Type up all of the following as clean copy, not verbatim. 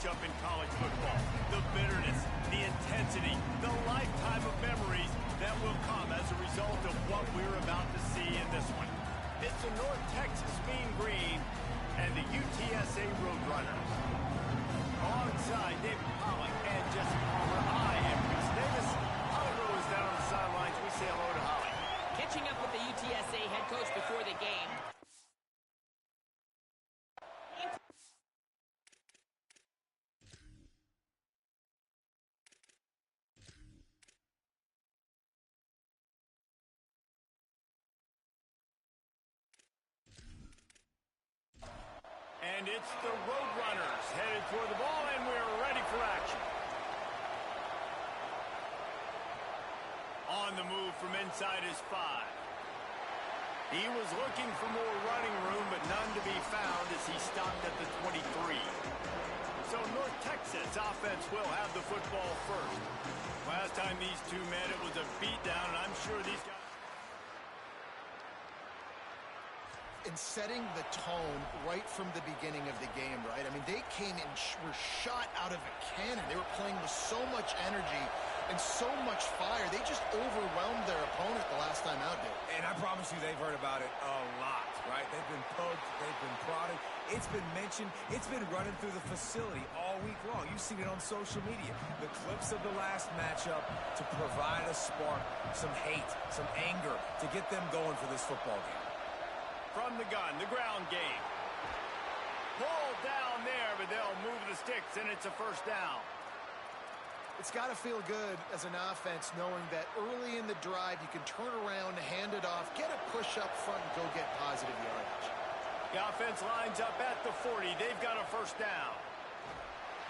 matchup in college football. The bitterness, the intensity, the lifetime of memories that will come as a result of what we're about to see in this one. It's the North Texas Mean Green and the UTSA Roadrunners. Alongside David Pollock and Jesse Palmer, I am Chris Davis. Holly Rowe is down on the sidelines. We say hello to Holly. Catching up with the UTSA head coach before the game. And it's the Roadrunners headed toward the ball, and we're ready for action. On the move from inside his 5. He was looking for more running room, but none to be found as he stopped at the 23. So North Texas offense will have the football first. Last time these two met, it was a beatdown, and I'm sure these guys... In setting the tone right from the beginning of the game, right? I mean, they came in, were shot out of a cannon. They were playing with so much energy and so much fire. They just overwhelmed their opponent the last time out there. And I promise you they've heard about it a lot, right? They've been poked, they've been prodded. It's been mentioned. It's been running through the facility all week long. You've seen it on social media. The clips of the last matchup to provide a spark, some hate, some anger to get them going for this football game. From the gun, the ground game. Pulled down there, but they'll move the sticks, and it's a first down. It's got to feel good as an offense knowing that early in the drive you can turn around, hand it off, get a push up front, and go get positive yardage. The offense lines up at the 40. They've got a first down.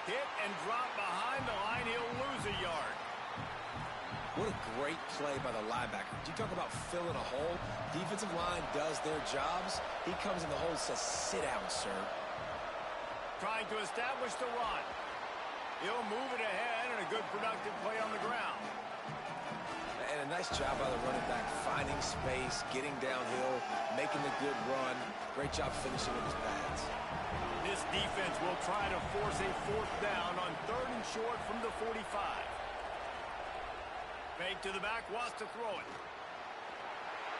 Hit and drop behind the line. He'll lose a yard. What a great play by the linebacker. You talk about filling a hole. Defensive line does their jobs. He comes in the hole and says, sit down, sir. Trying to establish the run. He'll move it ahead, and a good productive play on the ground. And a nice job by the running back, finding space, getting downhill, making the good run. Great job finishing with his pads. This defense will try to force a fourth down on 3rd and short from the 45. Fake to the back, wants to throw it.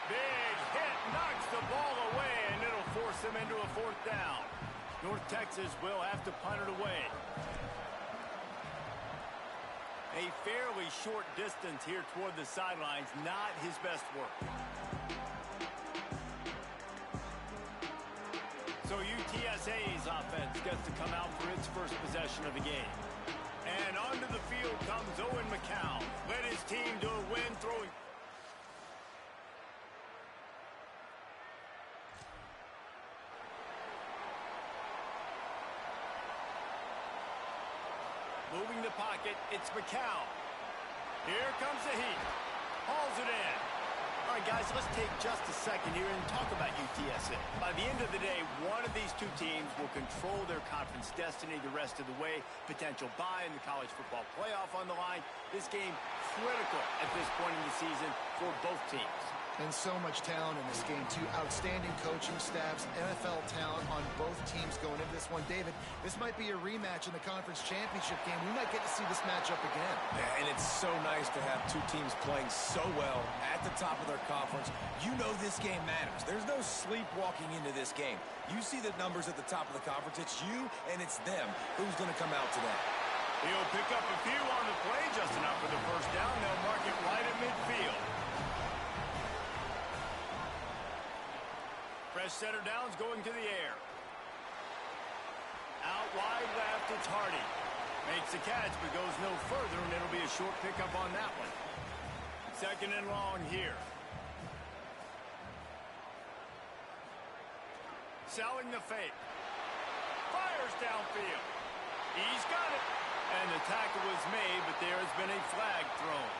Big hit, knocks the ball away, and it'll force him into a 4th down. North Texas will have to punt it away. A fairly short distance here toward the sidelines, not his best work. So UTSA's offense gets to come out for its first possession of the game. And onto the field comes Owen McCown. Led his team to a win throwing. Moving the pocket, it's McCown. Here comes the heat. Hauls it in. All right, guys, let's take just a second here and talk about UTSA. By the end of the day, one of these two teams will control their conference destiny the rest of the way. Potential bye in the college football playoff on the line. This game critical at this point in the season for both teams. And so much talent in this game, too. Outstanding coaching staffs, NFL talent on both teams going into this one. David, this might be a rematch in the conference championship game. We might get to see this matchup again. Yeah, and it's so nice to have two teams playing so well at the top of their conference. You know this game matters. There's no sleepwalking into this game. You see the numbers at the top of the conference. It's you and it's them. Who's going to come out today? He'll pick up a few on the play, just enough for the first down. They'll mark it right at midfield. Fresh setter downs going to the air. Out wide left, it's Hardy. Makes the catch, but goes no further, and it'll be a short pickup on that one. 2nd and long here. Selling the fake. Fires downfield. He's got it. And the tackle was made, but there has been a flag thrown.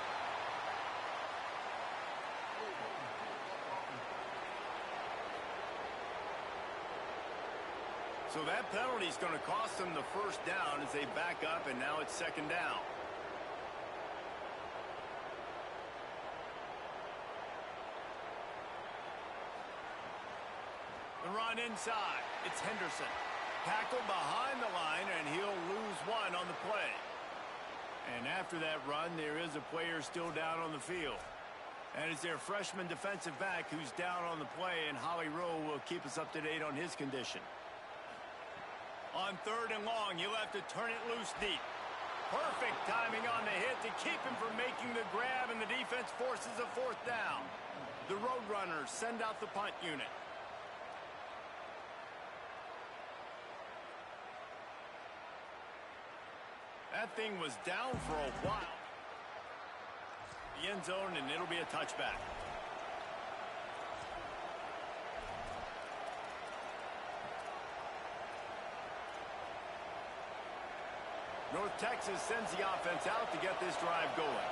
So that penalty is going to cost them the first down as they back up, and now it's 2nd down. The run inside. It's Henderson. Tackled behind the line, and he'll lose one on the play. And after that run, there is a player still down on the field. And it's their freshman defensive back who's down on the play, and Holly Rowe will keep us up to date on his condition. On 3rd and long, he'll have to turn it loose deep. Perfect timing on the hit to keep him from making the grab, and the defense forces a 4th down. The Roadrunners send out the punt unit. That thing was down for a while. The end zone, and it'll be a touchback. North Texas sends the offense out to get this drive going.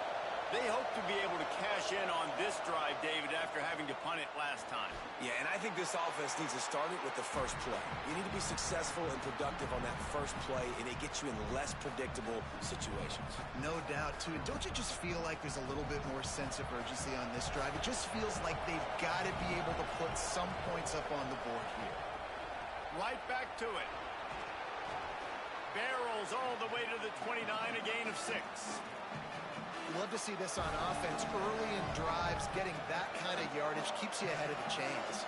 They hope to be able to cash in on this drive, David, after having to punt it last time. Yeah, and I think this offense needs to start it with the first play. You need to be successful and productive on that first play, and it gets you in less predictable situations. No doubt, too. And don't you just feel like there's a little bit more sense of urgency on this drive? It just feels like they've got to be able to put some points up on the board here. Right back to it. Barrels all the way to the 29, a gain of 6. Love to see this on offense. Early in drives, getting that kind of yardage keeps you ahead of the chains.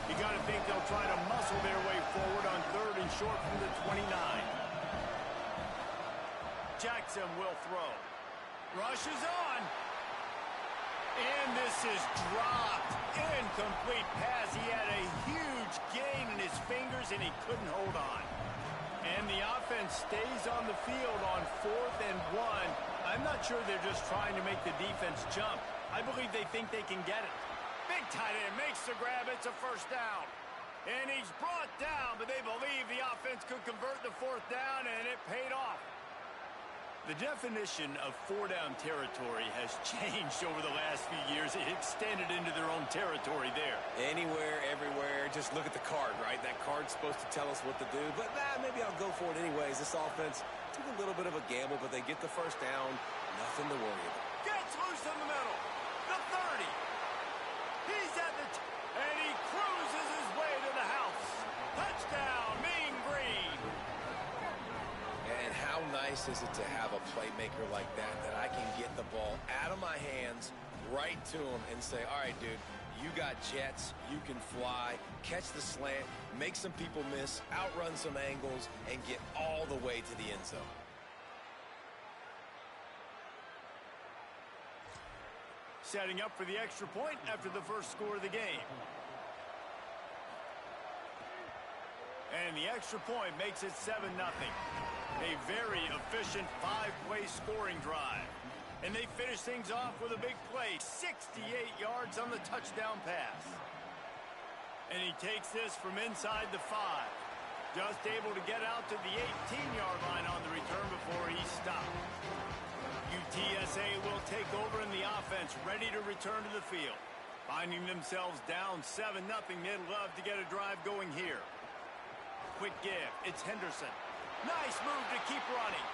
You got to think they'll try to muscle their way forward on 3rd and short from the 29. Jackson will throw. Rush is on. And this is dropped. Incomplete pass. He had a huge gain in his fingers, and he couldn't hold on. And the offense stays on the field on 4th and 1. I'm not sure they're just trying to make the defense jump. I believe they think they can get it. Big tight end makes the grab. It's a 1st down. And he's brought down, but they believe the offense could convert the 4th down, and it paid off. The definition of 4-down territory has changed over the last few years. It extended into their own territory there. Anywhere, everywhere, just look at the card, right? That card's supposed to tell us what to do, but maybe I'll go for it anyways. This offense took a little bit of a gamble, but they get the 1st down. Nothing to worry about. Gets loose in the middle. The 30. He's at the and he cruises his way to the house. Touchdown, Mean Green. And how nice is it to have a playmaker like that I can get the ball out of my hands right to him and say, all right, dude, you got jets, you can fly, catch the slant, make some people miss, outrun some angles, and get all the way to the end zone. Setting up for the extra point after the first score of the game. And the extra point makes it 7-0. A very efficient 5-play scoring drive. And they finish things off with a big play. 68 yards on the touchdown pass. And he takes this from inside the 5. Just able to get out to the 18-yard line on the return before he stopped. UTSA will take over in the offense, ready to return to the field. Finding themselves down 7-0, they'd love to get a drive going here. Quick give. It's Henderson. Nice move to keep running.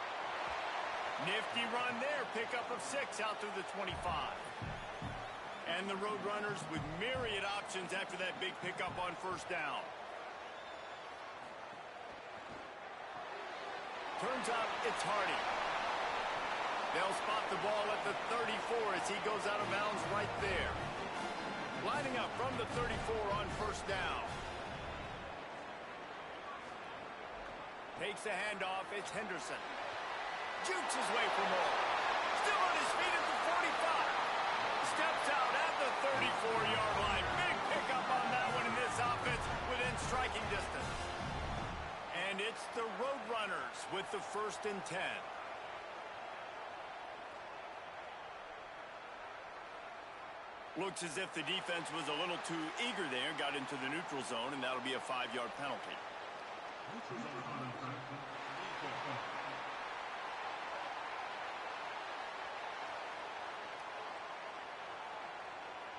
Nifty run there. Pickup of 6 out to the 25. And the Roadrunners with myriad options after that big pickup on 1st down. Turns out it's Hardy. They'll spot the ball at the 34 as he goes out of bounds right there. Lining up from the 34 on 1st down. Takes the handoff. It's Henderson. Jukes his way for more. Still on his feet at the 45. Steps out at the 34-yard line. Big pickup on that one in this offense within striking distance. And it's the Roadrunners with the 1st and 10. Looks as if the defense was a little too eager there, got into the neutral zone, and that'll be a 5-yard penalty.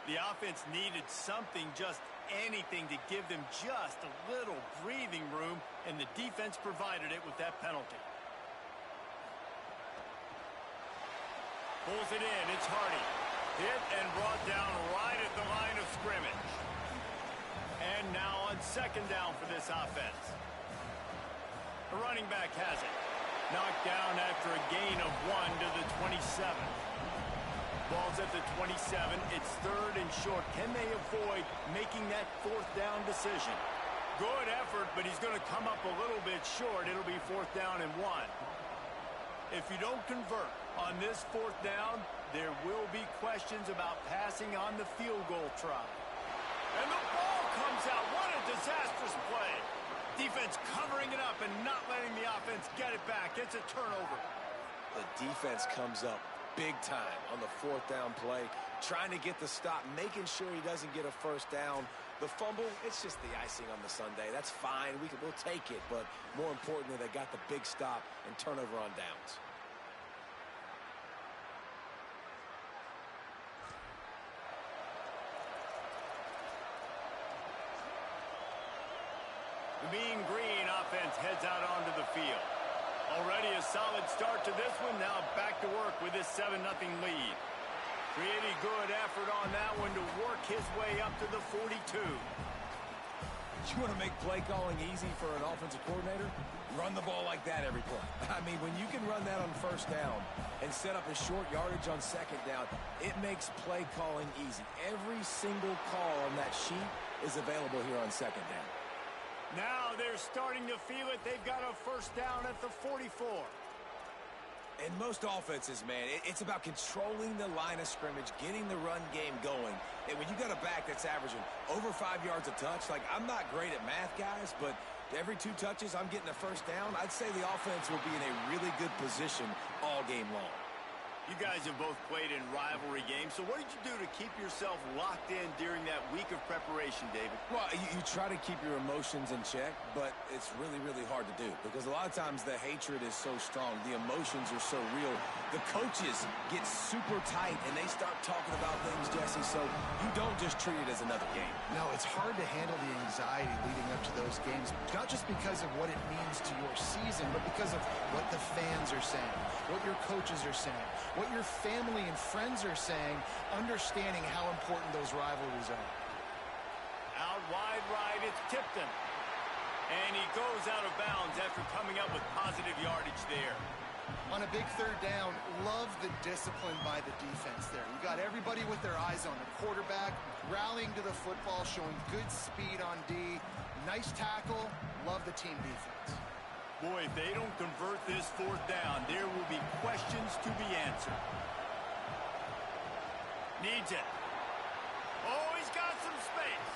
The offense needed something, just anything, to give them just a little breathing room, and the defense provided it with that penalty. Pulls it in. It's Hardy. Hit and brought down right at the line of scrimmage. And now on 2nd down for this offense. The running back has it. Knocked down after a gain of 1 to the 27. Ball's at the 27. It's 3rd and short. Can they avoid making that 4th down decision? Good effort, but he's going to come up a little bit short. It'll be 4th down and 1. If you don't convert on this 4th down, there will be questions about passing on the field goal try. And the ball comes out. What a disastrous play. Defense covering it up and not letting the offense get it back. It's a turnover. The defense comes up big time on the 4th down play, trying to get the stop, making sure he doesn't get a 1st down. The fumble, it's just the icing on the sundae. That's fine. We'll take it. But more importantly, they got the big stop and turnover on downs. The Mean Green offense heads out onto the field. Already a solid start to this one. Now back to work with this 7-0 lead. Pretty good effort on that one to work his way up to the 42. You want to make play calling easy for an offensive coordinator? Run the ball like that every play. I mean, when you can run that on 1st down and set up a short yardage on 2nd down, it makes play calling easy. Every single call on that sheet is available here on 2nd down. Now they're starting to feel it. They've got a 1st down at the 44. In most offenses, man, it's about controlling the line of scrimmage, getting the run game going. And when you got a back that's averaging over 5 yards a touch, like, I'm not great at math, guys, but every 2 touches I'm getting a 1st down, I'd say the offense will be in a really good position all game long. You guys have both played in rivalry games, so what did you do to keep yourself locked in during that week of preparation, David? Well, you try to keep your emotions in check, but it's really, really hard to do because a lot of times the hatred is so strong. The emotions are so real. The coaches get super tight, and they start talking about things, Jesse, so you don't just treat it as another game. No, it's hard to handle the anxiety leading up to those games, not just because of what it means to your season, but because of what the fans are saying, what your coaches are saying, what your family and friends are saying, understanding how important those rivalries are. Out wide right, it's Tipton. And he goes out of bounds after coming up with positive yardage there. On a big 3rd down, love the discipline by the defense there. You got everybody with their eyes on the quarterback, rallying to the football, showing good speed on D. Nice tackle. Love the team defense. Boy, if they don't convert this 4th down, there will be questions to be answered. Needs it. Oh, he's got some space.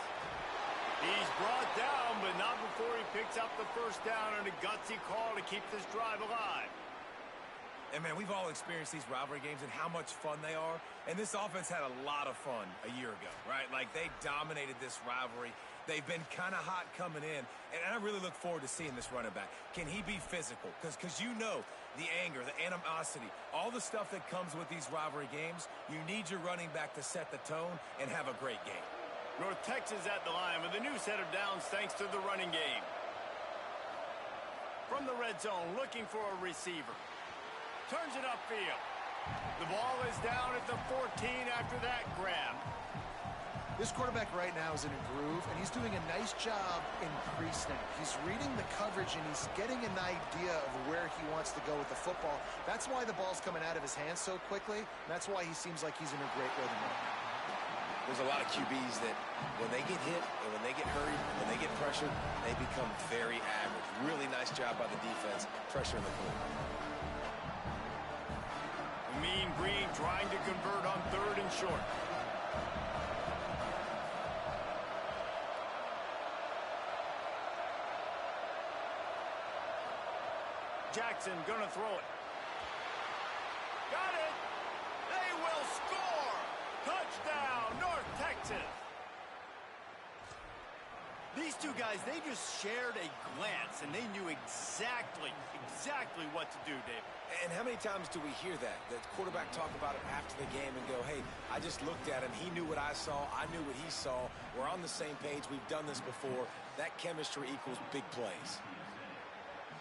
He's brought down, but not before he picks up the 1st down on a gutsy call to keep this drive alive. And, man, we've all experienced these rivalry games and how much fun they are. And this offense had a lot of fun a year ago, right? Like, they dominated this rivalry. They've been kind of hot coming in, and I really look forward to seeing this running back. Can he be physical? Because you know the anger, the animosity, all the stuff that comes with these rivalry games, you need your running back to set the tone and have a great game. North Texas at the line with a new set of downs thanks to the running game. From the red zone, looking for a receiver. Turns it upfield. The ball is down at the 14 after that grab. This quarterback right now is in a groove, and he's doing a nice job in pre-snap. He's reading the coverage, and he's getting an idea of where he wants to go with the football. That's why the ball's coming out of his hands so quickly, and that's why he seems like he's in a great rhythm. There's a lot of QBs that when they get hit and when they get hurried, when they get pressured, they become very average. Really nice job by the defense, pressuring the quarterback. Mean Green trying to convert on 3rd and short. Jackson gonna throw it. Got it! They will score! Touchdown, North Texas! These two guys, they just shared a glance, and they knew exactly what to do, David. And how many times do we hear that? The quarterback talk about it after the game and go, hey, I just looked at him. He knew what I saw. I knew what he saw. We're on the same page. We've done this before. That chemistry equals big plays.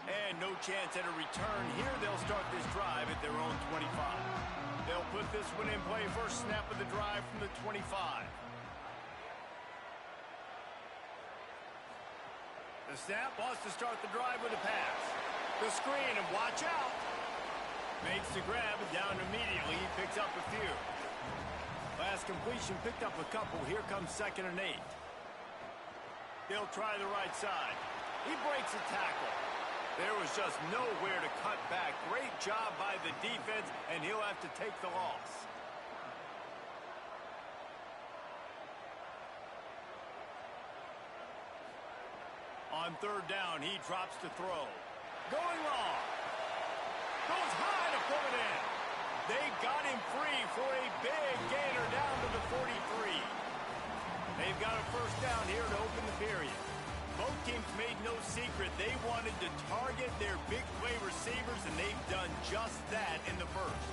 And no chance at a return here. They'll start this drive at their own 25. They'll put this one in play. First snap of the drive from the 25. The snap wants to start the drive with a pass. The screen, and watch out. Makes the grab, and down immediately. He picks up a few. Last completion, picked up a couple. Here comes 2nd and 8. He'll try the right side. He breaks a tackle. There was just nowhere to cut back. Great job by the defense, and he'll have to take the loss. On 3rd down, he drops to throw. Going long. Goes high to pull it in. They got him free for a big gainer down to the 43. They've got a 1st down here to open the period. Both teams made no secret they wanted to target their big play receivers, and they've done just that in the 1st.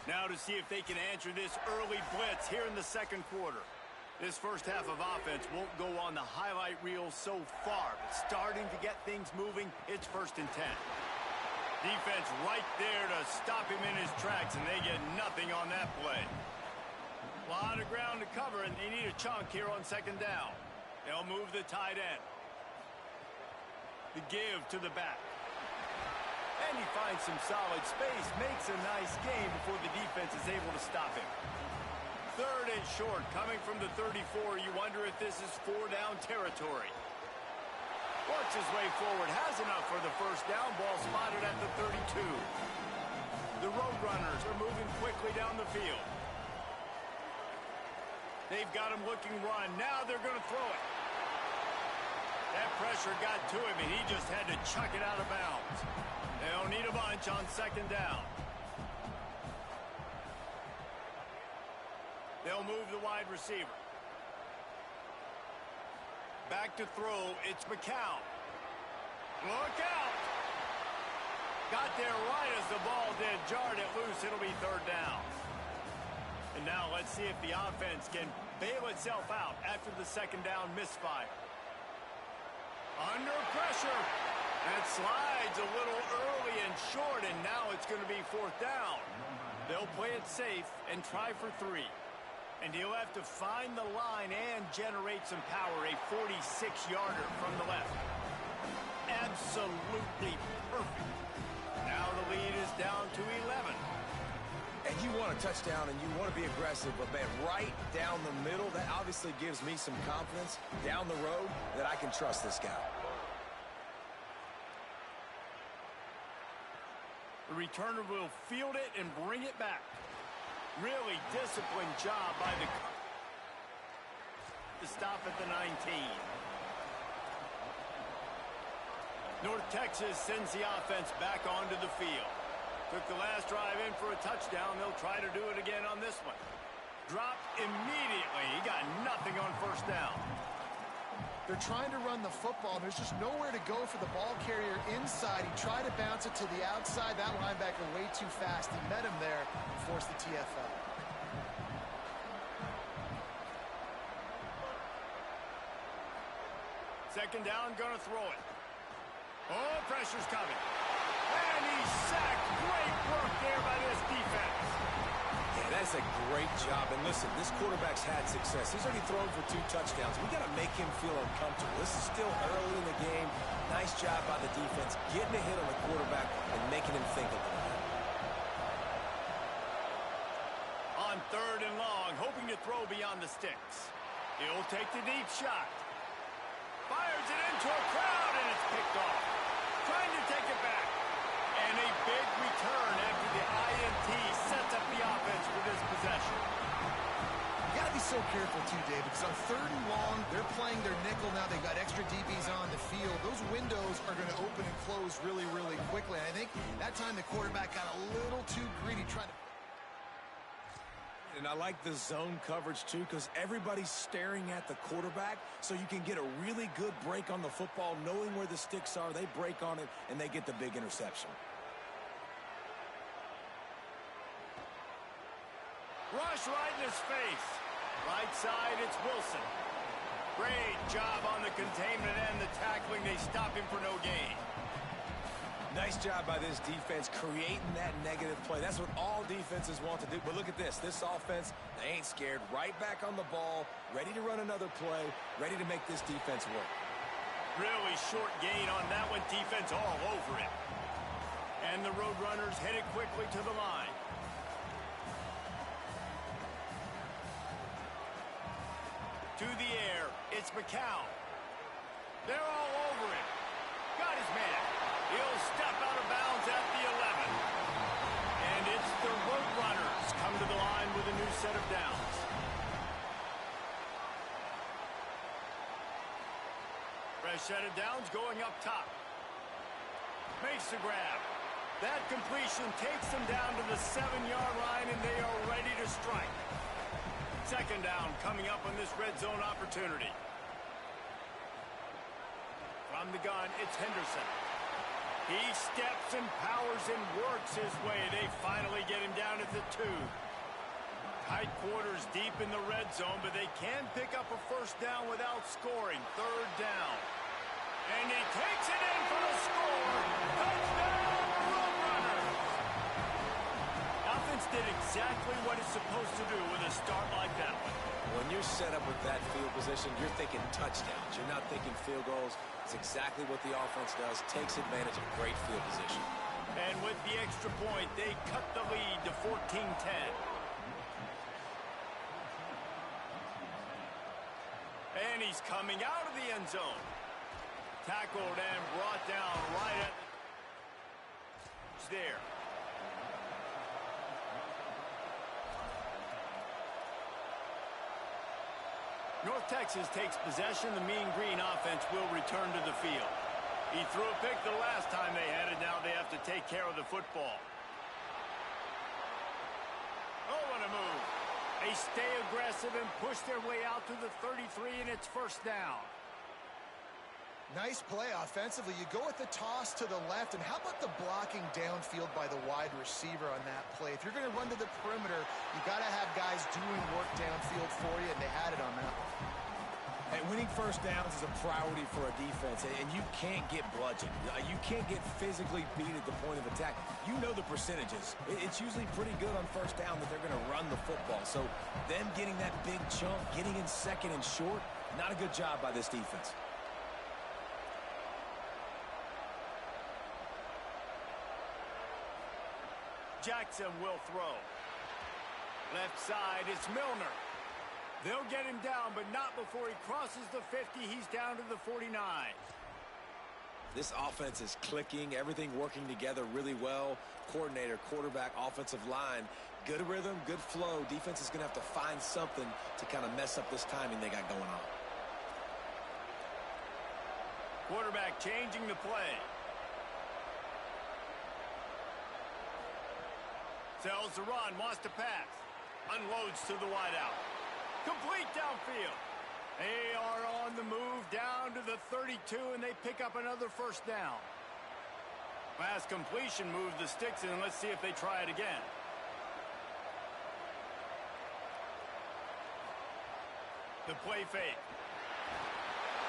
Now to see if they can answer this early blitz here in the 2nd quarter. This first half of offense won't go on the highlight reel so far, but starting to get things moving, it's 1st and 10. Defense right there to stop him in his tracks, and they get nothing on that play. A lot of ground to cover, and they need a chunk here on 2nd down. They'll move the tight end. The give to the back. And he finds some solid space, makes a nice gain before the defense is able to stop him. 3rd and short, coming from the 34. You wonder if this is 4-down territory. Works his way forward, has enough for the 1st down. Ball spotted at the 32. The Roadrunners are moving quickly down the field. They've got him looking run. Now they're going to throw it. That pressure got to him, and he just had to chuck it out of bounds. They'll need a bunch on 2nd down. They'll move the wide receiver. Back to throw, it's McCown. Look out! Got there right as the ball did. Jarred it loose, it'll be 3rd down. And now let's see if the offense can bail itself out after the 2nd down misfire. Under pressure. That slides a little early and short, and now it's going to be 4th down. They'll play it safe and try for 3. And he'll have to find the line and generate some power. A 46-yarder from the left. Absolutely perfect. Now the lead is down to 11. And you want a touchdown and you want to be aggressive, but man, right down the middle, that obviously gives me some confidence down the road that I can trust this guy. The returner will field it and bring it back. Really disciplined job by the to stop at the 19. North Texas sends the offense back onto the field. Took the last drive in for a touchdown. They'll try to do it again on this one. Dropped immediately. He got nothing on 1st down. They're trying to run the football. There's just nowhere to go for the ball carrier inside. He tried to bounce it to the outside. That linebacker way too fast. He met him there and forced the TFL. Second down, gonna throw it. Oh, pressure's coming. And he's sacked. Great work there by this defense. Yeah, that's a great job. And listen, this quarterback's had success. He's already thrown for 2 touchdowns. We got to make him feel uncomfortable. This is still early in the game. Nice job by the defense, getting a hit on the quarterback and making him think a little bit. On 3rd and long, hoping to throw beyond the sticks. He'll take the deep shot. Fires it into a crowd, and it's picked off. Trying to take it back. And a big return after the INT sets up the offense for this possession. You got to be so careful, too, Dave, because on 3rd and long, they're playing their nickel now. They've got extra DBs on the field. Those windows are going to open and close really, really quickly. And I think that time the quarterback got a little too greedy trying to... And I like the zone coverage, too, because everybody's staring at the quarterback, so you can get a really good break on the football, knowing where the sticks are. They break on it, and they get the big interception. Rush right in his face. Right side, it's Wilson. Great job on the containment and the tackling. They stop him for no gain. Nice job by this defense creating that negative play. That's what all defenses want to do. But look at this. This offense, they ain't scared. Right back on the ball, ready to run another play, ready to make this defense work. Really short gain on that one. Defense all over it. And the Roadrunners headed quickly to the line. To the air, it's McCown. They're all over it. Got his man. He'll step out of bounds at the 11. And it's the Roadrunners come to the line with a new set of downs. Fresh set of downs going up top. Makes the grab. That completion takes them down to the 7-yard line, and they are ready to strike. Second down coming up on this red zone opportunity. From the gun, it's Henderson. He steps and powers and works his way. They finally get him down at the 2. Tight quarters deep in the red zone, but they can pick up a first down without scoring. Third down. And he takes it in for the score. Touchdown, Roadrunners! Offense did exactly what it's supposed to do with a start like that one. When you're set up with that field position, you're thinking touchdowns. You're not thinking field goals. It's exactly what the offense does. Takes advantage of great field position. And with the extra point, they cut the lead to 14-10. And he's coming out of the end zone. Tackled and brought down right at the... there. North Texas takes possession. The Mean Green offense will return to the field. He threw a pick the last time they had it. Now they have to take care of the football. Oh, what a move. They stay aggressive and push their way out to the 33, and it's first down. Nice play offensively. You go with the toss to the left, and how about the blocking downfield by the wide receiver on that play? If you're going to run to the perimeter, you got to have guys doing work downfield for you, and they had it on that one. And winning first downs is a priority for a defense, and you can't get bludgeoned. You can't get physically beat at the point of attack. You know the percentages. It's usually pretty good on first down that they're going to run the football. So them getting that big chunk, getting in second and short, not a good job by this defense. Jackson will throw. Left side, it's Milner. They'll get him down, but not before he crosses the 50. He's down to the 49. This offense is clicking, everything working together really well. Coordinator, quarterback, offensive line, good rhythm, good flow. Defense is going to have to find something to kind of mess up this timing they got going on. Quarterback changing the play. Sells the run, wants to pass. Unloads to the wideout. Complete downfield. They are on the move down to the 32, and they pick up another first down. Pass completion moves the sticks in, and let's see if they try it again. The play fake.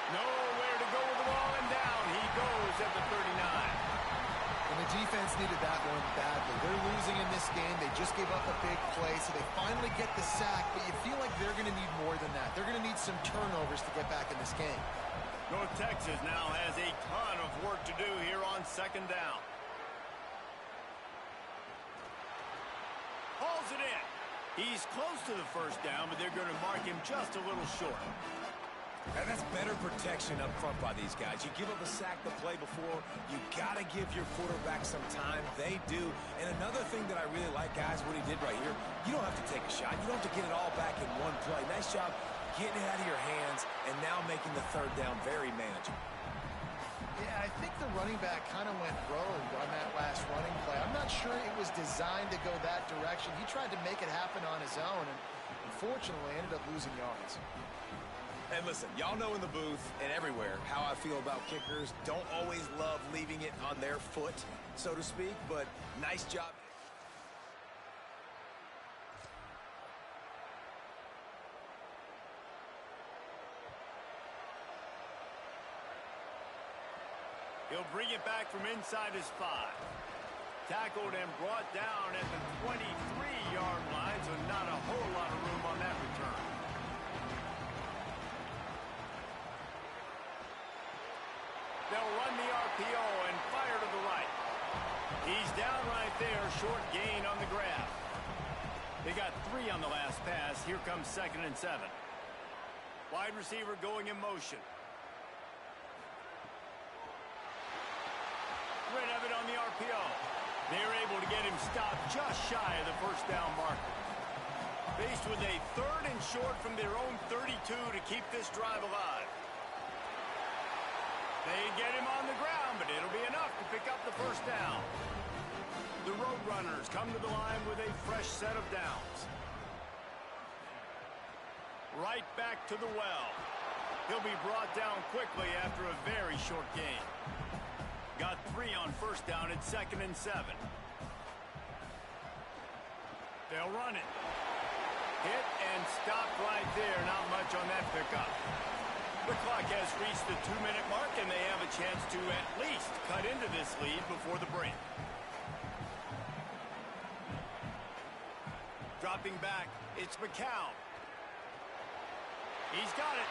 Nowhere to go with the ball, and down he goes at the 39. And the defense needed that one badly. They're losing in this game. They just gave up a big play, so they finally get the sack, but you feel like they're going to need more than that. They're going to need some turnovers to get back in this game. North Texas now has a ton of work to do here on second down. Hauls it in. He's close to the first down, but they're going to mark him just a little short. And that's better protection up front by these guys. You give up a sack the play before, you got to give your quarterback some time. They do. And another thing that I really like, guys, what he did right here, you don't have to take a shot. You don't have to get it all back in one play. Nice job getting it out of your hands and now making the third down very manageable. Yeah, I think the running back kind of went rogue on that last running play. I'm not sure it was designed to go that direction. He tried to make it happen on his own, and unfortunately ended up losing yards. And listen, y'all know in the booth and everywhere how I feel about kickers. Don't always love leaving it on their foot, so to speak, but nice job. He'll bring it back from inside his 5. Tackled and brought down at the 23-yard line, so not a whole lot of room on that return. They'll run the RPO and fire to the right. He's down right there, short gain on the grab. They got 3 on the last pass. Here comes 2nd and 7. Wide receiver going in motion. Rid of it on the RPO. They're able to get him stopped just shy of the first down marker. Faced with a 3rd and short from their own 32 to keep this drive alive. They get him on the ground, but it'll be enough to pick up the first down. The Roadrunners come to the line with a fresh set of downs. Right back to the well. He'll be brought down quickly after a very short gain. Got 3 on first down at 2nd and 7. They'll run it. Hit and stopped right there. Not much on that pickup. The clock has reached the 2-minute mark, and they have a chance to at least cut into this lead before the break. Dropping back, it's McCown. He's got it.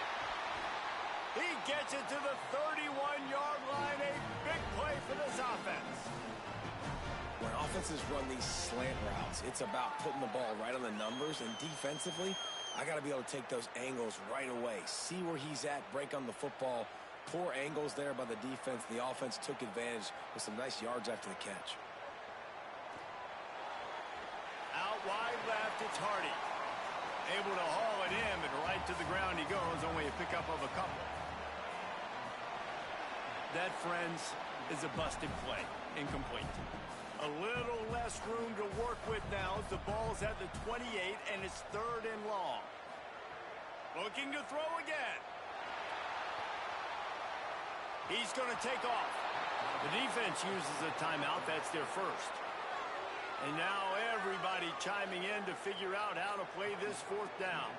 He gets it to the 31-yard line. A big play for this offense. When offenses run these slant routes, it's about putting the ball right on the numbers, and defensively, I got to be able to take those angles right away. See where he's at, break on the football. Poor angles there by the defense. The offense took advantage with some nice yards after the catch. Out wide left, it's Hardy. Able to haul it in, but right to the ground he goes. Only a pickup of a couple. That, friends, is a busted play. Incomplete. A little less room to work with now as the ball's at the 28 and it's 3rd and long. Looking to throw again. He's going to take off. The defense uses a timeout. That's their first. And now everybody chiming in to figure out how to play this 4th down.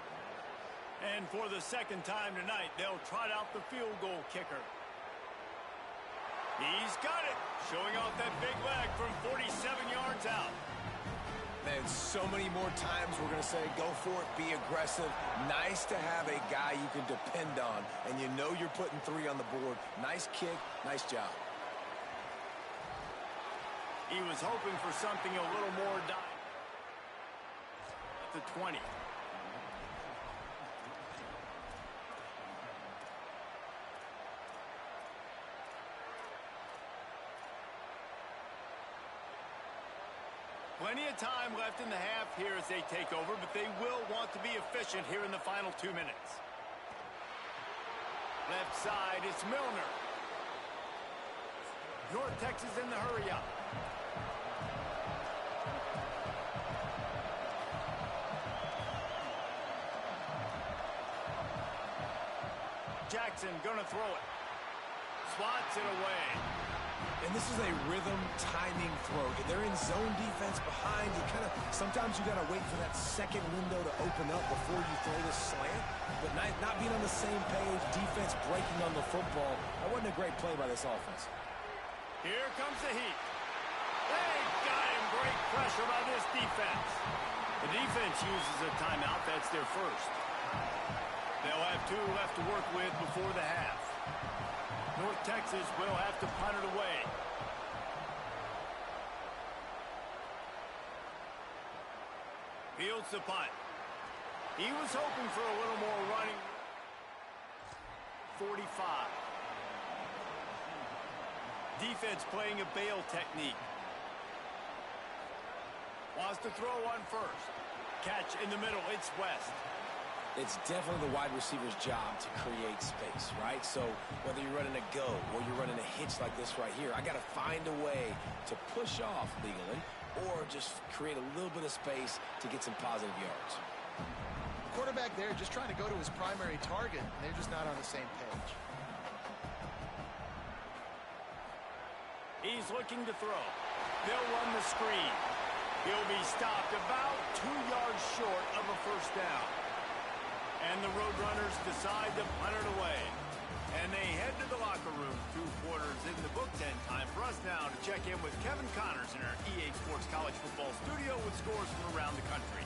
And for the 2nd time tonight, they'll trot out the field goal kicker. He's got it, showing off that big leg from 47 yards out. Man, so many more times we're going to say, go for it, be aggressive. Nice to have a guy you can depend on, and you know you're putting 3 on the board. Nice kick, nice job. He was hoping for something a little more at the 20. Plenty of time left in the half here as they take over, but they will want to be efficient here in the final 2 minutes. Left side, it's Milner. North Texas in the hurry-up. Jackson gonna throw it. Swats it away. And this is a rhythm timing throw. They're in zone defense behind. You kind of sometimes you got to wait for that second window to open up before you throw this slant. But not being on the same page, defense breaking on the football. That wasn't a great play by this offense. Here comes the heat. They got him. Great pressure by this defense. The defense uses a timeout. That's their first. They'll have 2 left to work with before the half. North Texas will have to punt it away. Fields the punt. He was hoping for a little more running. 45. Defense playing a bail technique. Wants to throw one first. Catch in the middle. It's West. It's definitely the wide receiver's job to create space, right? So whether you're running a go or you're running a hitch like this right here, I got to find a way to push off legally or just create a little bit of space to get some positive yards. Quarterback there just trying to go to his primary target, and they're just not on the same page. He's looking to throw. They'll run the screen. He'll be stopped about 2 yards short of a first down. And the Roadrunners decide to punt it away. And they head to the locker room. 2 quarters in the books. now to check in with Kevin Connors in our EA Sports College Football studio with scores from around the country.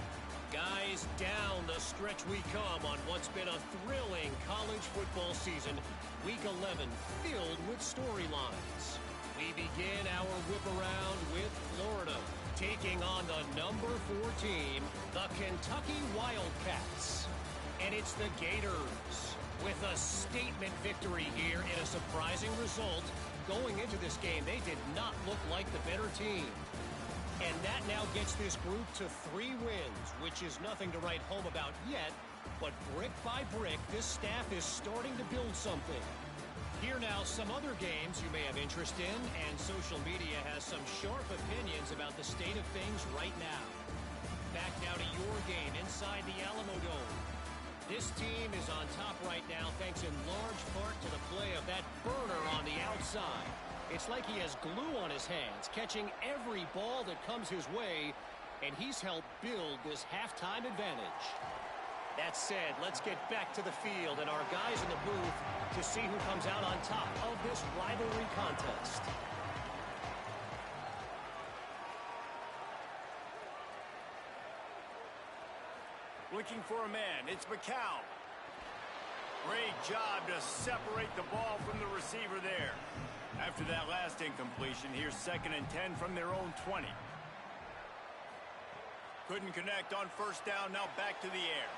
Guys, down the stretch we come on what's been a thrilling college football season. Week 11 filled with storylines. We begin our whip around with Florida taking on the number 4 team, the Kentucky Wildcats. And it's the Gators with a statement victory here in a surprising result. Going into this game, they did not look like the better team. And that now gets this group to 3 wins, which is nothing to write home about yet. But brick by brick, this staff is starting to build something. Here now, some other games you may have interest in, and social media has some sharp opinions about the state of things right now. Back now to your game inside the Alamo Dome. This team is on top right now thanks in large part to the play of that burner on the outside. It's like he has glue on his hands, catching every ball that comes his way, and he's helped build this halftime advantage. That said, let's get back to the field and our guys in the booth to see who comes out on top of this rivalry contest. Looking for a man, it's McCown. Great job to separate the ball from the receiver there. After that last incompletion, here's 2nd and 10 from their own 20. Couldn't connect on first down, now back to the air.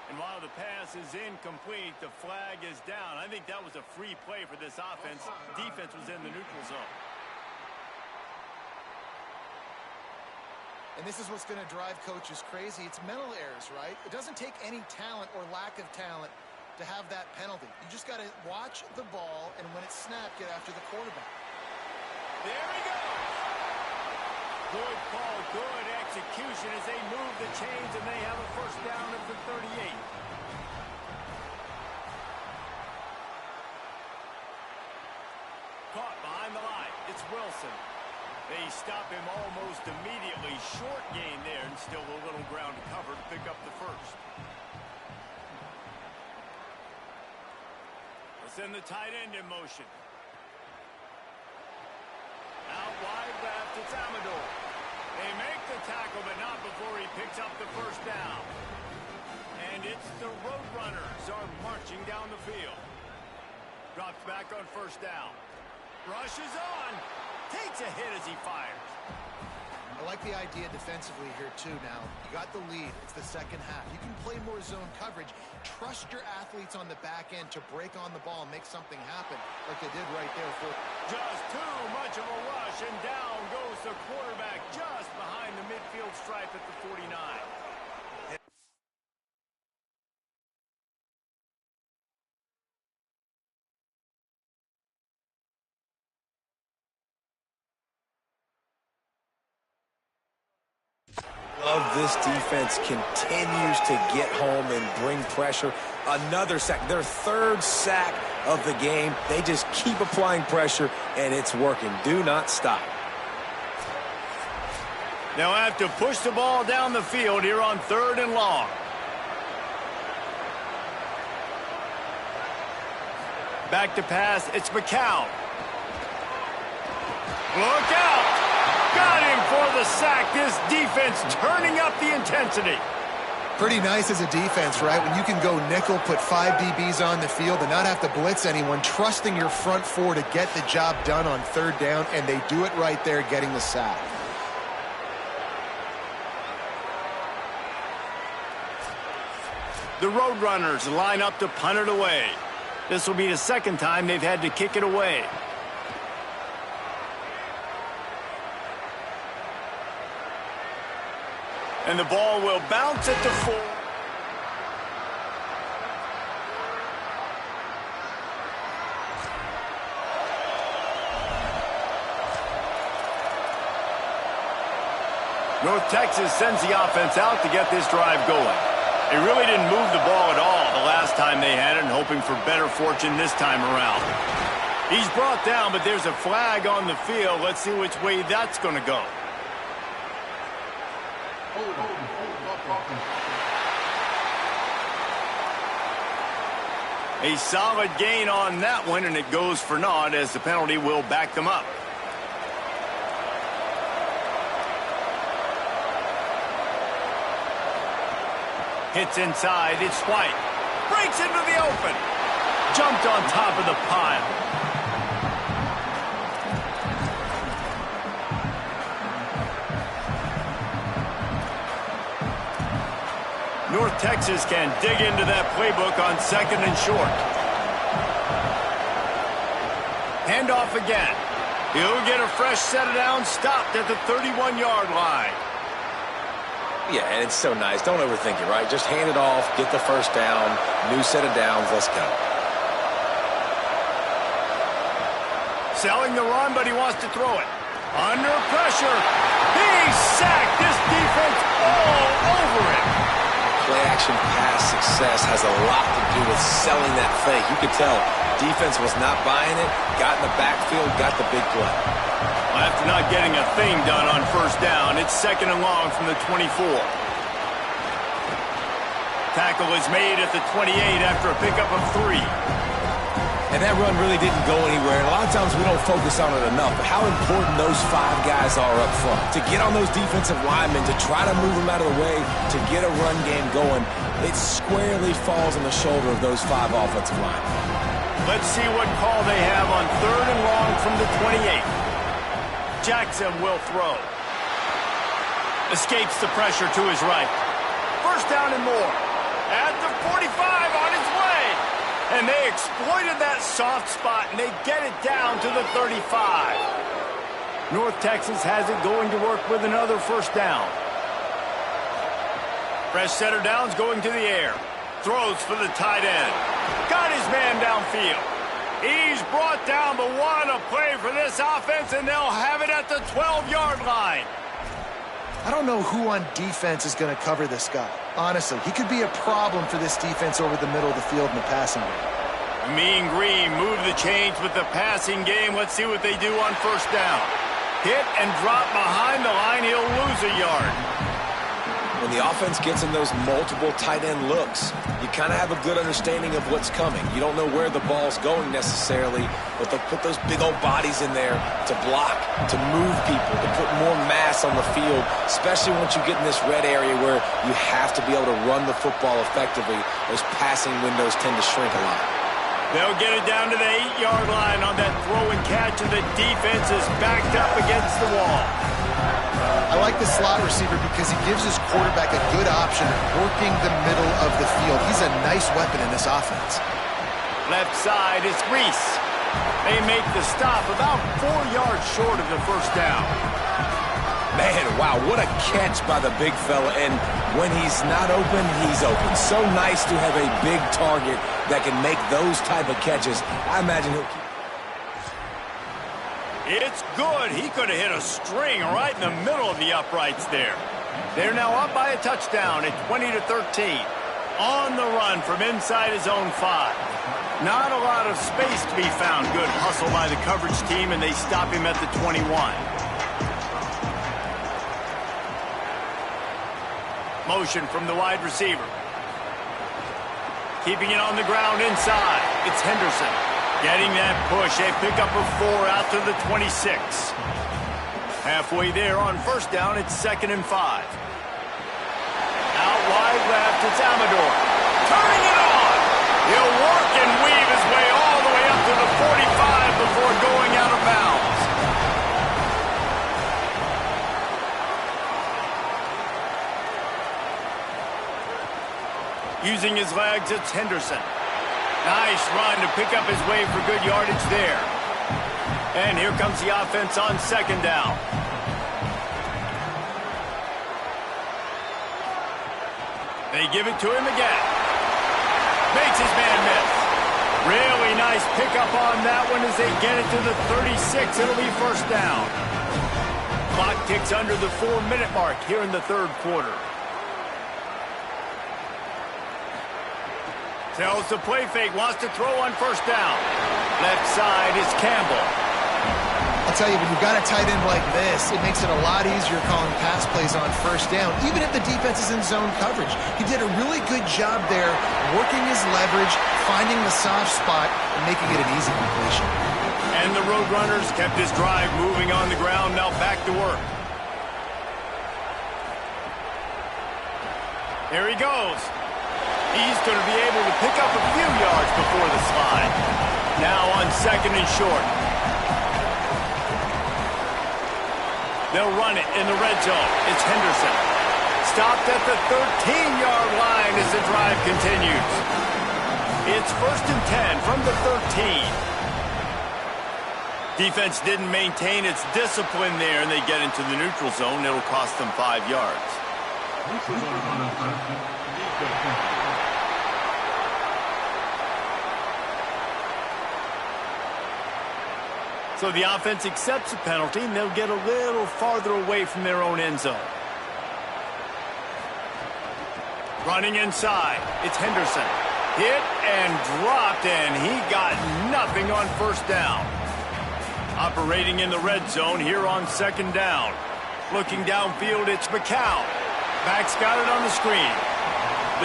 And while the pass is incomplete, the flag is down. I think that was a free play for this offense. Defense was in the neutral zone. And this is what's going to drive coaches crazy. It's mental errors, right? It doesn't take any talent or lack of talent to have that penalty. You just got to watch the ball, and when it's snapped, get after the quarterback. There he goes. Good call, good execution as they move the chains, and they have a first down at the 38. Caught behind the line. It's Wilson. They stop him almost immediately. Short gain there, and still a little ground to cover to pick up the first. Send the tight end in motion. Out wide left, it's Amador. They make the tackle, but not before he picks up the first down. And it's the Roadrunners are marching down the field. Drops back on first down. Rushes on. Takes a hit as he fires. I like the idea defensively here, too, now. You got the lead. It's the second half. You can play more zone coverage. Trust your athletes on the back end to break on the ball and make something happen like they did right there. Just too much of a rush, and down goes the quarterback just behind the midfield stripe at the 49. This defense continues to get home and bring pressure. Another sack, their 3rd sack of the game. They just keep applying pressure, and it's working. Do not stop. They'll have to push the ball down the field here on 3rd and long. Back to pass, it's McCown. Look out! Got him for the sack. This defense turning up the intensity. Pretty nice as a defense, right? When you can go nickel, put 5 DBs on the field and not have to blitz anyone, trusting your front 4 to get the job done on 3rd down, and they do it right there, getting the sack. The Roadrunners line up to punt it away. This will be the 2nd time they've had to kick it away. And the ball will bounce at the 4. North Texas sends the offense out to get this drive going. They really didn't move the ball at all the last time they had it, and hoping for better fortune this time around. He's brought down, but there's a flag on the field. Let's see which way that's going to go. A solid gain on that one, and it goes for naught as the penalty will back them up. Hits inside, it's White. Breaks into the open. Jumped on top of the pile. North Texas can dig into that playbook on 2nd and short. Handoff again. He'll get a fresh set of downs stopped at the 31-yard line. Yeah, and it's so nice. Don't overthink it, right? Just hand it off, get the first down, new set of downs, let's go. Selling the run, but he wants to throw it. Under pressure. He's sacked. This defense all over it. Play-action pass success has a lot to do with selling that fake. You could tell defense was not buying it, got in the backfield, got the big play. Well, after not getting a thing done on first down, it's 2nd and long from the 24. Tackle is made at the 28 after a pickup of 3. And that run really didn't go anywhere. And a lot of times we don't focus on it enough, but how important those 5 guys are up front. To get on those defensive linemen, to try to move them out of the way, to get a run game going, it squarely falls on the shoulder of those 5 offensive linemen. Let's see what call they have on 3rd and long from the 28. Jackson will throw. Escapes the pressure to his right. First down and more. At the 45 on his way. And they exploited that soft spot, and they get it down to the 35. North Texas has it going to work with another first down. Fresh set of downs going to the air. Throws for the tight end. Got his man downfield. He's brought down, but what a play for this offense, and they'll have it at the 12-yard line. I don't know who on defense is going to cover this guy. Honestly, he could be a problem for this defense over the middle of the field in the passing game. Mean Green move the chains with the passing game. Let's see what they do on first down. Hit and drop behind the line. He'll lose a yard. When the offense gets in those multiple tight end looks, you kind of have a good understanding of what's coming. You don't know where the ball's going necessarily, but they'll put those big old bodies in there to block, to move people, to put more mass on the field, especially once you get in this red area where you have to be able to run the football effectively. Those passing windows tend to shrink a lot. They'll get it down to the 8-yard line on that throw and catch, and the defense is backed up against the wall. I like the slot receiver because he gives his quarterback a good option working the middle of the field. He's a nice weapon in this offense. Left side is Reese. They make the stop about 4 yards short of the first down. Man, wow, what a catch by the big fella. And when he's not open, he's open. So nice to have a big target that can make those type of catches. I imagine he'll keep... It's good. He could have hit a string right in the middle of the uprights there. They're now up by a touchdown at 20-13. On the run from inside his own 5. Not a lot of space to be found. Good hustle by the coverage team, and they stop him at the 21. Motion from the wide receiver. Keeping it on the ground inside. It's Henderson. Getting that push, a pickup of 4 out to the 26. Halfway there on first down, it's 2nd and 5. Out wide left, it's Amador. Turning it on! He'll work and weave his way all the way up to the 45 before going out of bounds. Using his legs, it's Henderson. Nice run to pick up his way for good yardage there. And here comes the offense on 2nd down. They give it to him again. Makes his man miss. Really nice pickup on that one as they get it to the 36. It'll be first down. Clock ticks under the 4-minute mark here in the 3rd quarter. Tells the play fake, wants to throw on first down. Left side is Campbell. I'll tell you, when you've got a tight end like this, it makes it a lot easier calling pass plays on first down, even if the defense is in zone coverage. He did a really good job there, working his leverage, finding the soft spot, and making it an easy completion. And the Roadrunners kept his drive moving on the ground, now back to work. There he goes. He's going to be able to pick up a few yards before the slide. Now on 2nd and short. They'll run it in the red zone. It's Henderson. Stopped at the 13-yard line as the drive continues. It's 1st and 10 from the 13. Defense didn't maintain its discipline there, and they get into the neutral zone. It'll cost them 5 yards. So the offense accepts the penalty, and they'll get a little farther away from their own end zone. Running inside, it's Henderson. Hit and dropped, and he got nothing on 1st down. Operating in the red zone here on 2nd down. Looking downfield, it's McCown. Back's got it on the screen.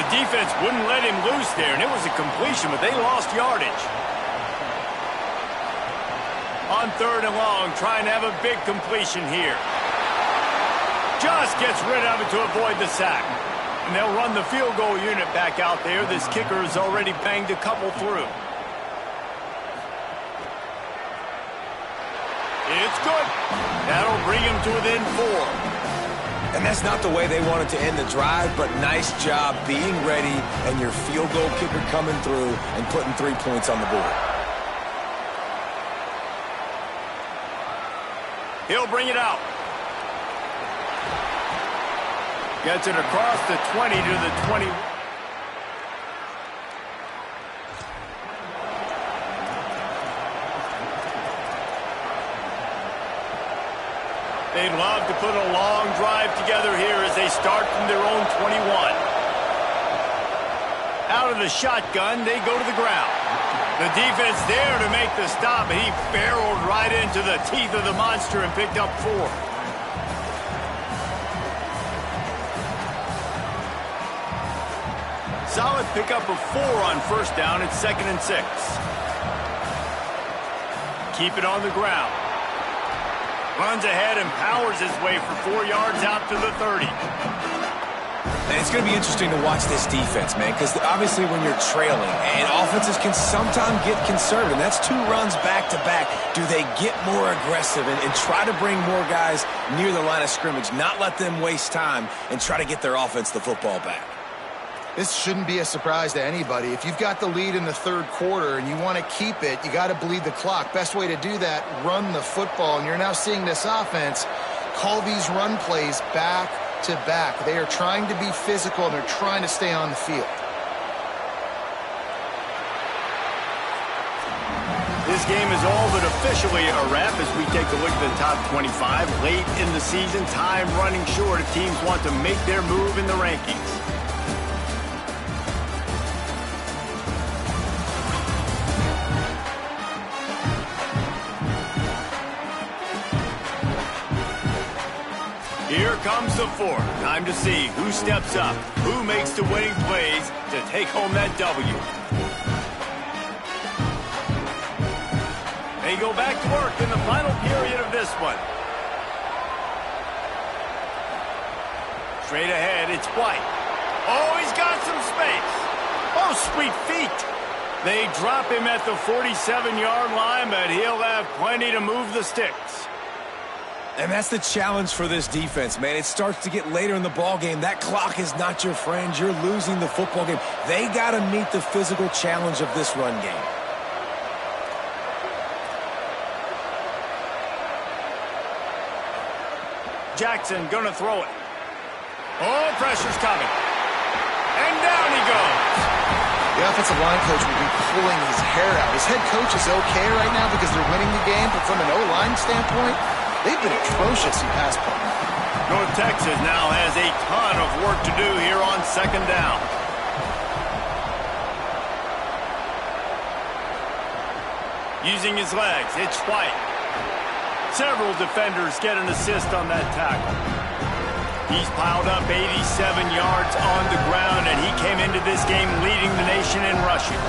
The defense wouldn't let him loose there, and it was a completion, but they lost yardage. On 3rd and long, trying to have a big completion here. Just gets rid of it to avoid the sack. And they'll run the field goal unit back out there. This kicker has already banged a couple through. It's good. That'll bring him to within 4. And that's not the way they wanted to end the drive, but nice job being ready and your field goal kicker coming through and putting 3 points on the board. He'll bring it out. Gets it across the 20 to the 20. They'd love to put a long drive together here as they start from their own 21. Out of the shotgun, they go to the ground. The defense there to make the stop, and he barreled right into the teeth of the monster and picked up 4. Solid pickup of 4 on 1st down. It's 2nd and 6. Keep it on the ground. Runs ahead and powers his way for 4 yards out to the 30. And it's going to be interesting to watch this defense, man, because obviously when you're trailing, and offenses can sometimes get conservative. That's 2 runs back-to-back. Do they get more aggressive and try to bring more guys near the line of scrimmage, not let them waste time, and try to get their offense the football back? This shouldn't be a surprise to anybody. If you've got the lead in the 3rd quarter and you want to keep it, you got to bleed the clock. Best way to do that, run the football. And you're now seeing this offense call these run plays back to back. They are trying to be physical, and they're trying to stay on the field. This game is all but officially a wrap as we take a look at the top 25. Late in the season, time running short if teams want to make their move in the rankings. Here comes the 4th. Time to see who steps up, who makes the winning plays to take home that W. They go back to work in the final period of this one. Straight ahead, it's White. Oh, he's got some space. Oh, sweet feet. They drop him at the 47-yard line, but he'll have plenty to move the sticks. And that's the challenge for this defense, man. It starts to get later in the ball game. That clock is not your friend. You're losing the football game. They got to meet the physical challenge of this run game. Jackson gonna throw it. Oh, pressure's coming. And down he goes. The offensive line coach will be pulling his hair out. His head coach is okay right now because they're winning the game, but from an O-line standpoint, they've been atrocious in pass play. North Texas now has a ton of work to do here on 2nd down. Using his legs, it's White. Several defenders get an assist on that tackle. He's piled up 87 yards on the ground, and he came into this game leading the nation in rushing.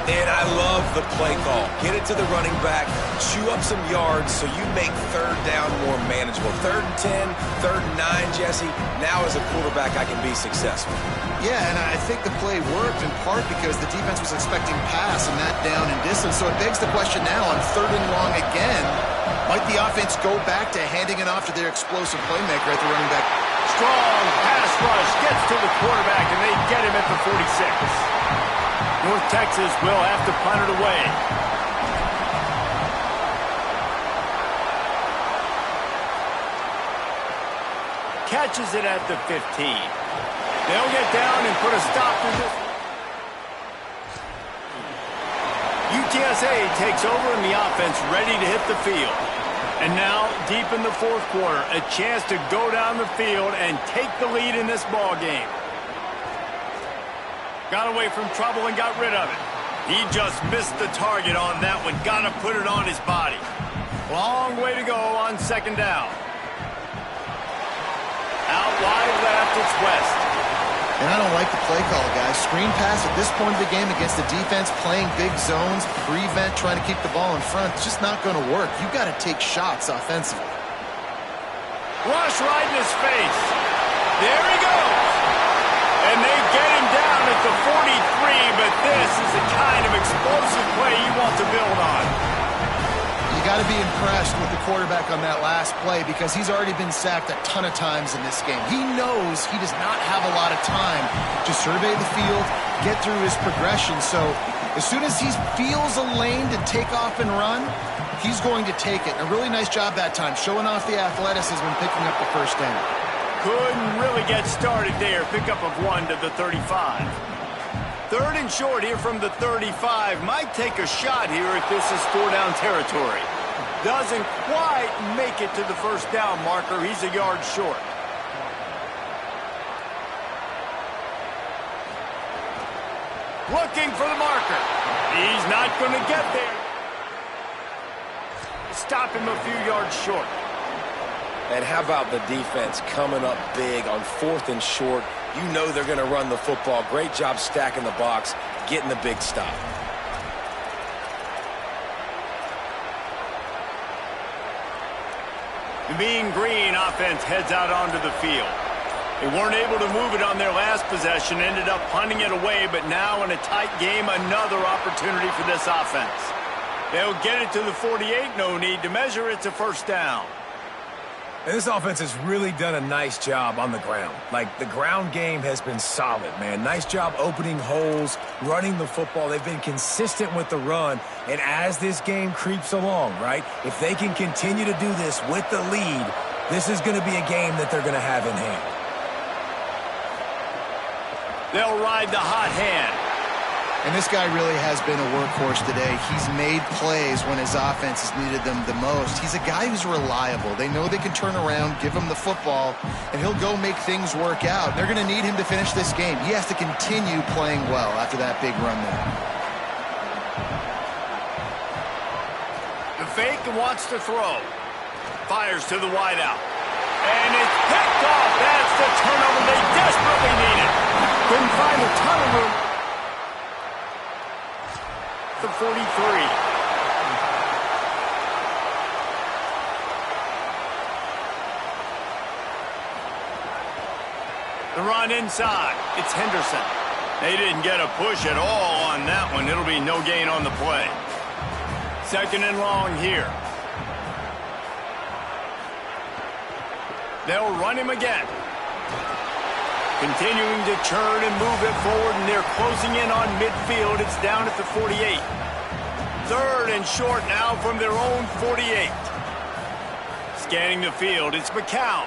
And I love the play call. Get it to the running back, chew up some yards so you make third down more manageable. 3rd and 10, 3rd and 9, Jesse. Now as a quarterback, I can be successful. Yeah, and I think the play worked in part because the defense was expecting pass and that down and distance. So it begs the question now on 3rd and long again, might the offense go back to handing it off to their explosive playmaker at the running back? Strong pass rush gets to the quarterback, and they get him at the 46. North Texas will have to punt it away. Catches it at the 15. They'll get down and put a stop to this. UTSA takes over and the offense ready to hit the field. And now, deep in the 4th quarter, a chance to go down the field and take the lead in this ball game. Got away from trouble and got rid of it. He just missed the target on that one. Got to put it on his body. Long way to go on 2nd down. Out wide left, it's West. And I don't like the play call, guys. Screen pass at this point of the game against the defense, playing big zones, prevent, trying to keep the ball in front. It's just not going to work. You got to take shots offensively. Rush right in his face. There he goes. And they get him down at the 43, but this is the kind of explosive play you want to build on. You got to be impressed with the quarterback on that last play because he's already been sacked a ton of times in this game. He knows he does not have a lot of time to survey the field, get through his progression. So as soon as he feels a lane to take off and run, he's going to take it. And a really nice job that time, showing off the athleticism and picking up the 1st down. Couldn't really get started there. Pickup of 1 to the 35. 3rd and short here from the 35. Might take a shot here if this is 4-down territory. Doesn't quite make it to the 1st down marker. He's a yard short. Looking for the marker. He's not going to get there. Stop him a few yards short. And how about the defense coming up big on 4th and short? You know they're going to run the football. Great job stacking the box, getting the big stop. The Mean Green offense heads out onto the field. They weren't able to move it on their last possession, ended up punting it away, but now in a tight game, another opportunity for this offense. They'll get it to the 48, no need to measure, it's a 1st down. And this offense has really done a nice job on the ground. Like, the ground game has been solid, man. Nice job opening holes, running the football. They've been consistent with the run. And as this game creeps along, right, if they can continue to do this with the lead, this is going to be a game that they're going to have in hand. They'll ride the hot hand. And this guy really has been a workhorse today. He's made plays when his offense has needed them the most. He's a guy who's reliable. They know they can turn around, give him the football, and he'll go make things work out. They're going to need him to finish this game. He has to continue playing well after that big run there. The fake wants to throw. Fires to the wideout. And it's picked off. That's the turnover they desperately needed. Couldn't find a ton of room. The 43. The run inside. It's Henderson. They didn't get a push at all on that one. It'll be no gain on the play. 2nd and long here. They'll run him again. Continuing to churn and move it forward, and they're closing in on midfield. It's down at the 48. 3rd and short now from their own 48. Scanning the field, it's McCown.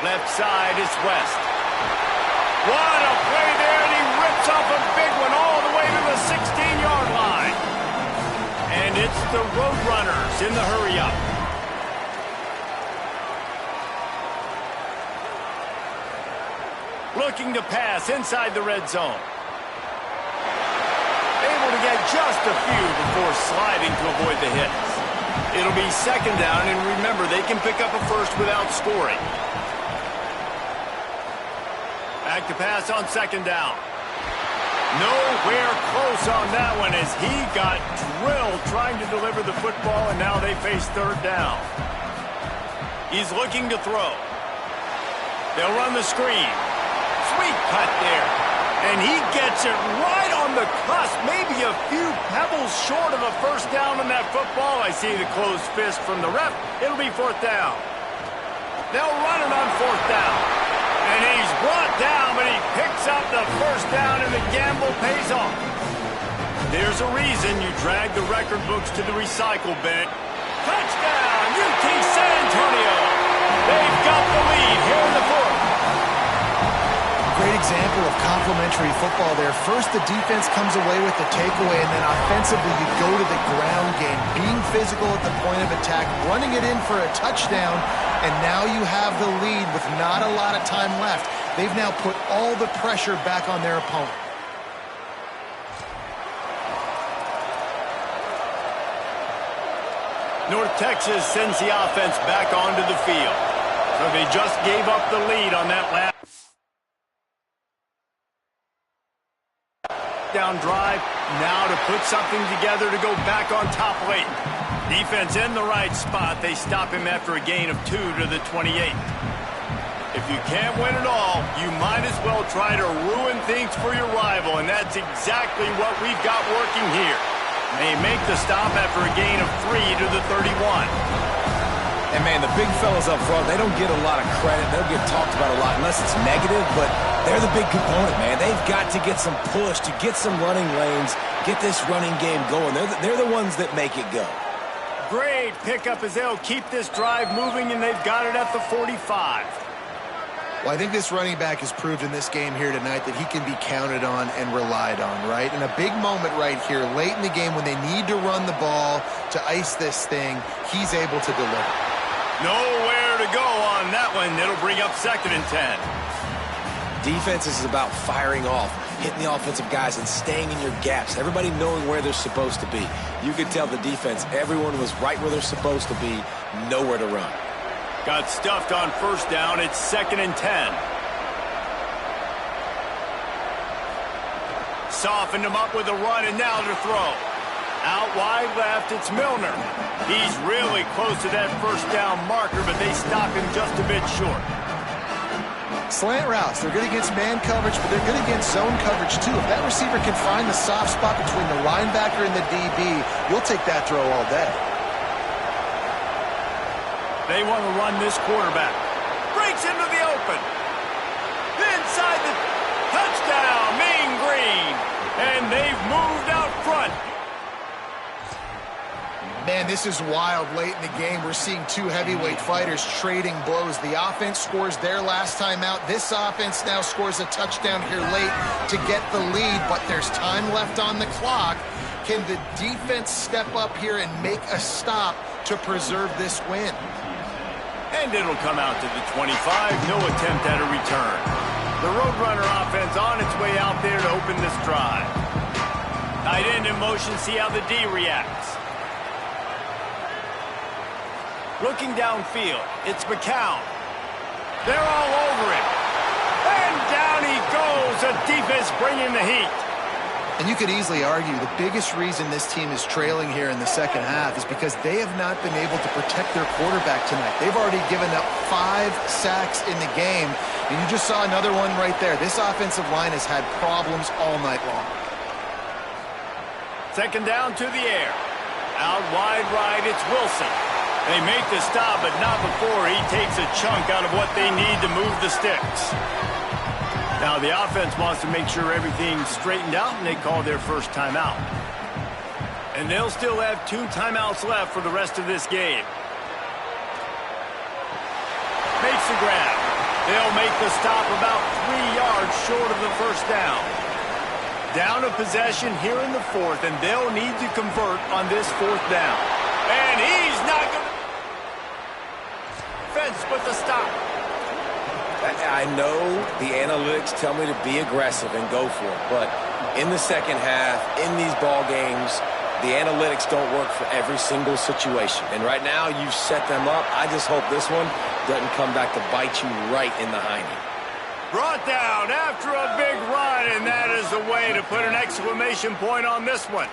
Left side, it's West. What a play there, and he rips off a big one all the way to the 16-yard line. And it's the Roadrunners in the hurry-up. Looking to pass inside the red zone. Able to get just a few before sliding to avoid the hits. It'll be 2nd down, and remember, they can pick up a first without scoring. Back to pass on 2nd down. Nowhere close on that one as he got drilled trying to deliver the football, and now they face third down. He's looking to throw. They'll run the screen. Sweet cut there. And he gets it right on the cusp, maybe a few pebbles short of a first down on that football. I see the closed fist from the ref. It'll be fourth down. They'll run it on fourth down. And he's brought down, but he picks up the first down, and the gamble pays off. There's a reason you drag the record books to the recycle bin. Touchdown, UT San Antonio. They've got the lead here in the fourth. Great example of complementary football there. First, the defense comes away with the takeaway, and then offensively, you go to the ground game, being physical at the point of attack, running it in for a touchdown, and now you have the lead with not a lot of time left. They've now put all the pressure back on their opponent. North Texas sends the offense back onto the field. So they just gave up the lead on that last down drive. Now to put something together to go back on top late. Defense in the right spot. They stop him after a gain of 2 to the 28. If you can't win it all, you might as well try to ruin things for your rival, and that's exactly what we've got working here. They make the stop after a gain of 3 to the 31. And, man, the big fellas up front, they don't get a lot of credit. They'll get talked about a lot unless it's negative, but they're the big component, man. They've got to get some push, to get some running lanes, get this running game going. They're the ones that make it go. Great pickup as they'll keep this drive moving, and they've got it at the 45. Well, I think this running back has proved in this game here tonight that he can be counted on and relied on, right? In a big moment right here, late in the game when they need to run the ball to ice this thing, he's able to deliver. Nowhere to go on that one. It'll bring up 2nd and 10. Defense is about firing off, hitting the offensive guys and staying in your gaps. Everybody knowing where they're supposed to be. You could tell the defense, everyone was right where they're supposed to be, nowhere to run. Got stuffed on first down. It's 2nd and 10. Softened him up with a run, and now to throw. Out wide left, it's Milner. He's really close to that first down marker, but they stop him just a bit short. Slant routes, they're good against man coverage, but they're good against zone coverage too. If that receiver can find the soft spot between the linebacker and the DB, you'll take that throw all day. They want to run this quarterback. Breaks into the open. Inside the touchdown, Mean Green. And they've moved out front. Man, this is wild late in the game. We're seeing two heavyweight fighters trading blows. The offense scores their last time out. This offense now scores a touchdown here late to get the lead, but there's time left on the clock. Can the defense step up here and make a stop to preserve this win? And it'll come out to the 25. No attempt at a return. The Roadrunner offense on its way out there to open this drive. Tight end in motion, see how the D reacts. Looking downfield, it's McCown. They're all over him. And down he goes. The defense bringing the heat. And you could easily argue the biggest reason this team is trailing here in the second half is because they have not been able to protect their quarterback tonight. They've already given up 5 sacks in the game, and you just saw another one right there. This offensive line has had problems all night long. Second down to the air. Out wide right, it's Wilson. They make the stop, but not before he takes a chunk out of what they need to move the sticks. Now the offense wants to make sure everything's straightened out, and they call their first timeout. And they'll still have 2 timeouts left for the rest of this game. Makes the grab. They'll make the stop about 3 yards short of the first down. Down a possession here in the fourth, and they'll need to convert on this 4th down. And he's not going to fence with the stop. I know the analytics tell me to be aggressive and go for it, but in the second half, in these ball games, the analytics don't work for every single situation. And right now, you've set them up. I just hope this one doesn't come back to bite you right in the hiney. Brought down after a big run, and that is the way to put an exclamation point on this one.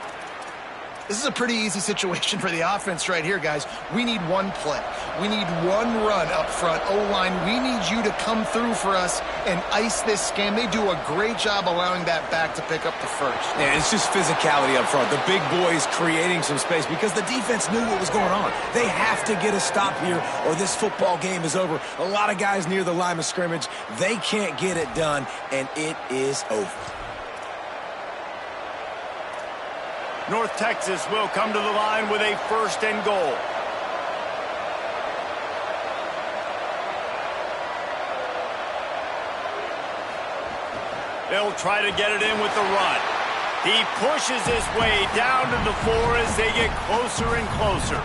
This is a pretty easy situation for the offense right here, guys. We need one play. We need one run up front. O-line, we need you to come through for us and ice this game. They do a great job allowing that back to pick up the first. Yeah, it's just physicality up front. The big boys creating some space because the defense knew what was going on. They have to get a stop here or this football game is over. A lot of guys near the line of scrimmage. They can't get it done, and it is over. North Texas will come to the line with a 1st and goal. They'll try to get it in with the run. He pushes his way down to the floor as they get closer and closer.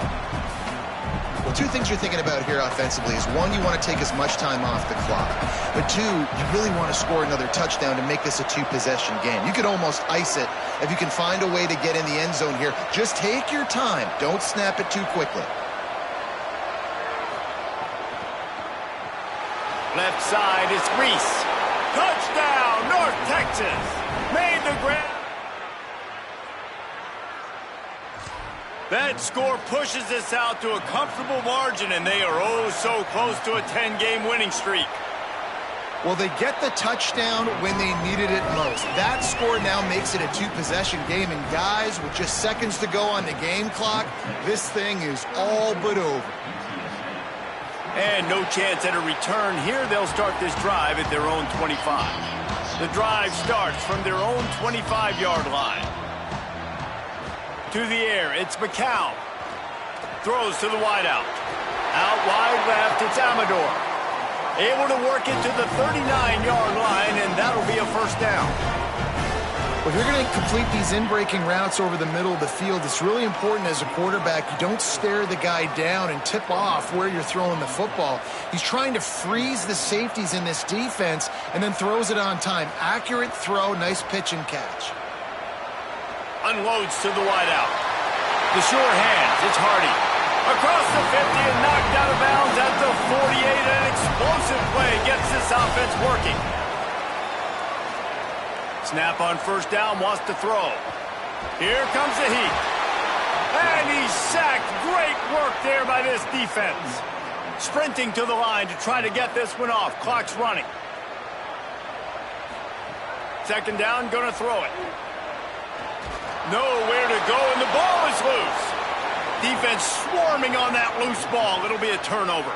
Well, 2 things you're thinking about here offensively is, 1, you want to take as much time off the clock. But 2, you really want to score another touchdown to make this a 2-possession game. You could almost ice it if you can find a way to get in the end zone here. Just take your time. Don't snap it too quickly. Left side is Reese. Touchdown, North Texas. Made the grab. That score pushes us out to a comfortable margin, and they are oh so close to a 10-game winning streak. Well, they get the touchdown when they needed it most. That score now makes it a 2-possession game, and guys, with just seconds to go on the game clock, this thing is all but over. And no chance at a return here. They'll start this drive at their own 25. The drive starts from their own 25-yard line. To the air, it's McCown. Throws to the wideout. Out wide left, it's Amador. Able to work it to the 39-yard line, and that'll be a 1st down. Well, if you're going to complete these in-breaking routes over the middle of the field, it's really important as a quarterback you don't stare the guy down and tip off where you're throwing the football. He's trying to freeze the safeties in this defense and then throws it on time. Accurate throw, nice pitch and catch. Unloads to the wideout. The sure hands, it's Hardy. Across the 50 and knocked out of bounds at the 48. An explosive play gets this offense working. Snap on 1st down, wants to throw. Here comes the heat. And he's sacked. Great work there by this defense. Sprinting to the line to try to get this one off. Clock's running. 2nd down, gonna throw it. Nowhere to go, and the ball is loose. Defense swarming on that loose ball. It'll be a turnover.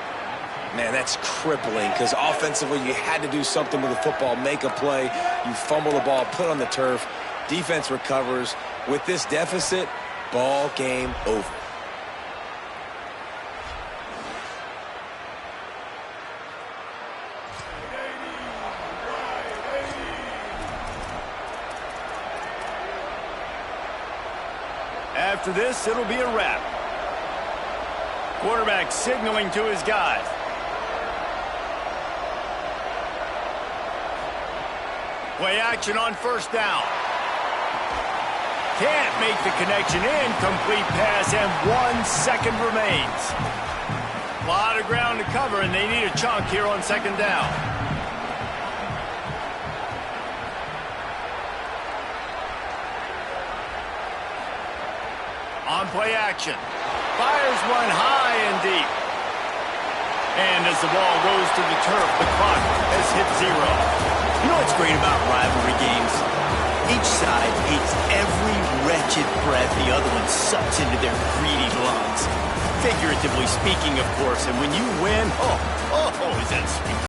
Man, that's crippling because offensively you had to do something with the football, make a play. You fumble the ball, put on the turf. Defense recovers. With this deficit, ball game over. After this, it'll be a wrap. Quarterback signaling to his guys. Play action on 1st down. Can't make the connection. Incomplete pass, and 1 second remains. A lot of ground to cover, and they need a chunk here on 2nd down. On play action. Fires one high and deep. And as the ball goes to the turf, the clock has hit 0. You know what's great about rivalry games? Each side hates every wretched breath the other one sucks into their greedy lungs. Figuratively speaking, of course, and when you win, oh, is that sweet.